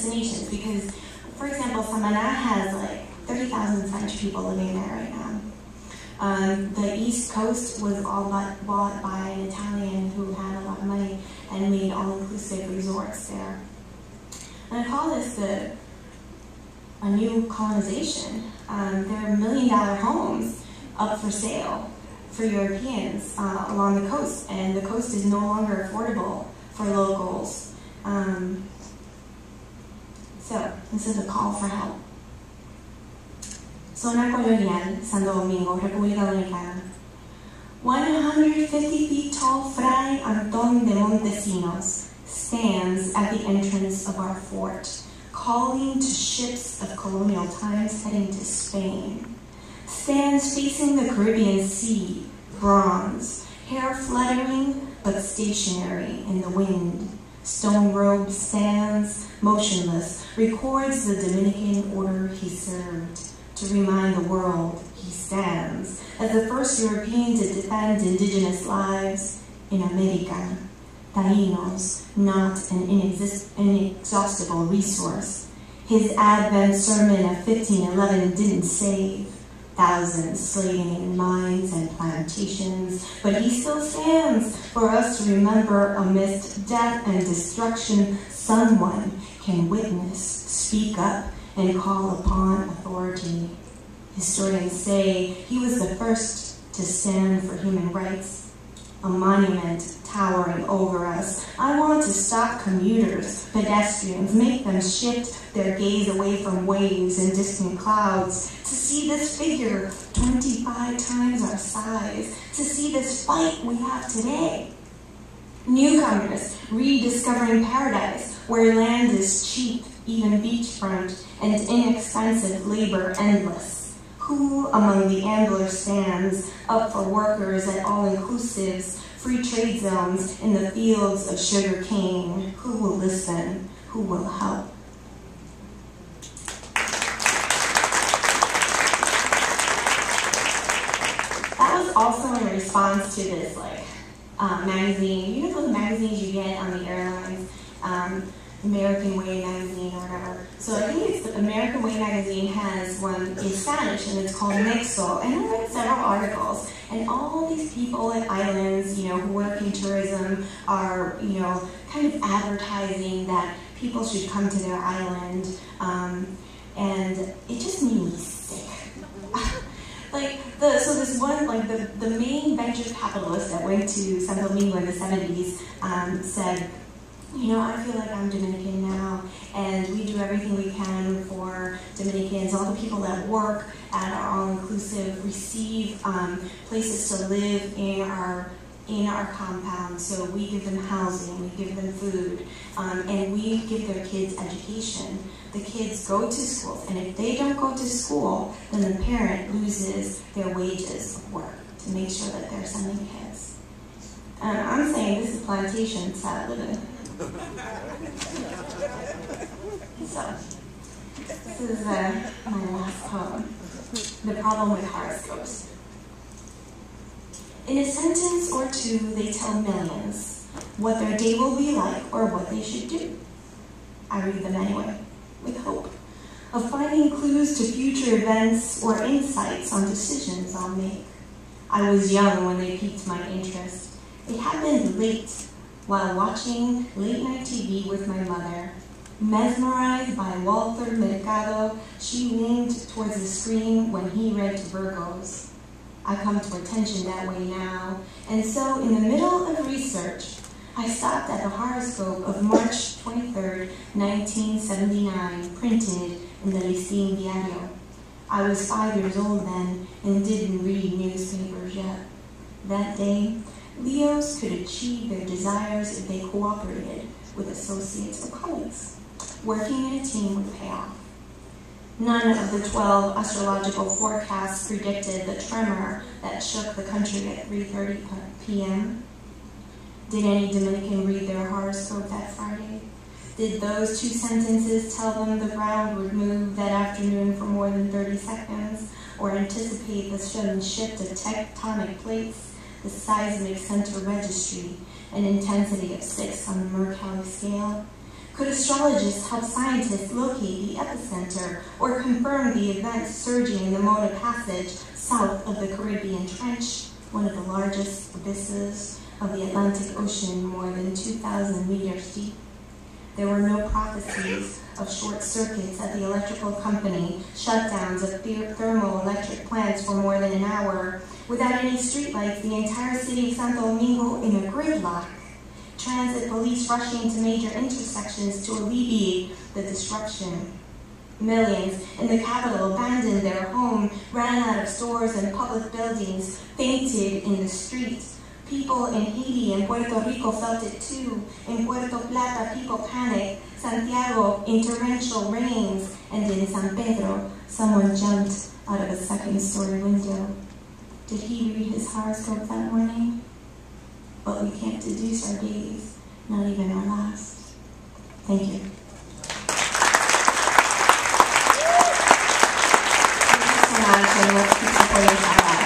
destinations because, for example, Samaná has like 30,000 French people living there right now. The East Coast was all but bought by an Italian who had a lot of money and made all-inclusive resorts there. And I call this a new colonization. There are $1 million homes up for sale for Europeans along the coast, and the coast is no longer affordable for locals. So this is a call for help. Zona Colonial, Santo Domingo, República Dominicana. 150 feet tall Fray Antón de Montesinos stands at the entrance of our fort, calling to ships of colonial times heading to Spain. Stands facing the Caribbean Sea, bronze, hair fluttering but stationary in the wind. Stone robe stands motionless, records the Dominican order he served. To remind the world he stands as the first European to defend indigenous lives in America. Taínos, not an inexhaustible resource. His Advent sermon of 1511 didn't save thousands slaving in mines and plantations, but he still stands for us to remember amidst death and destruction someone can witness, speak up, and call upon authority. Historians say he was the first to stand for human rights, a monument towering over us. I want to stop commuters, pedestrians, make them shift their gaze away from waves and distant clouds, to see this figure 25 times our size, to see this fight we have today. Newcomers rediscovering paradise where land is cheap, even beachfront, and inexpensive labor endless. Who among the Ambler stands up for workers at all-inclusives, free trade zones in the fields of sugar cane? Who will listen? Who will help? That was also in response to this magazine. You know those magazines you get on the airlines? American Way magazine or whatever. So I think it's the American Way magazine has one in Spanish and it's called Nexo. And I read several articles. And all these people at islands, who work in tourism are, kind of advertising that people should come to their island. And it just made me sick. So this one, the main venture capitalist that went to Santo Domingo in the 70s said, I feel like I'm Dominican now, and we do everything we can for Dominicans. All the people that work at our all-inclusive receive places to live in our compound. So we give them housing, we give them food, and we give their kids education. The kids go to schools, and if they don't go to school, then the parent loses their wages of work to make sure that they're sending kids. I'm saying this is plantation style living. So, this is my last poem, The Problem with Horoscopes. In a sentence or two, they tell millions what their day will be like or what they should do. I read them anyway, with hope of finding clues to future events or insights on decisions I'll make. I was young when they piqued my interest. It happened late, while watching late-night TV with my mother. Mesmerized by Walter Mercado, she leaned towards the screen when he read to Virgos. I come to attention that way now, and so in the middle of research, I stopped at the horoscope of March 23rd, 1979, printed in the Listín Diario. I was 5 years old then and didn't read newspapers yet. That day, Leos could achieve their desires if they cooperated with associates or colleagues. Working in a team would pay off. None of the 12 astrological forecasts predicted the tremor that shook the country at 3:30 p.m. Did any Dominican read their horoscope that Friday? Did those two sentences tell them the ground would move that afternoon for more than 30 seconds, or anticipate the sudden shift of tectonic plates, the seismic center registry, an intensity of 6 on the Mercalli scale? Could astrologists help scientists locate the epicenter or confirm the events surging in the Mona Passage south of the Caribbean Trench, one of the largest abysses of the Atlantic Ocean, more than 2,000 meters deep? There were no prophecies of short circuits at the electrical company, shutdowns of thermoelectric plants for more than an hour. Without any streetlights, the entire city of Santo Domingo in a gridlock. Transit police rushing to major intersections to alleviate the disruption. Millions in the capital abandoned their home, ran out of stores and public buildings, fainted in the streets. People in Haiti and Puerto Rico felt it too. In Puerto Plata, people panicked. Santiago, in torrential rains. And in San Pedro, someone jumped out of a second-story window. Did he read his horoscope that morning? But we can't deduce our days, not even our last. Thank you. Thank you so much, and let's keep supporting our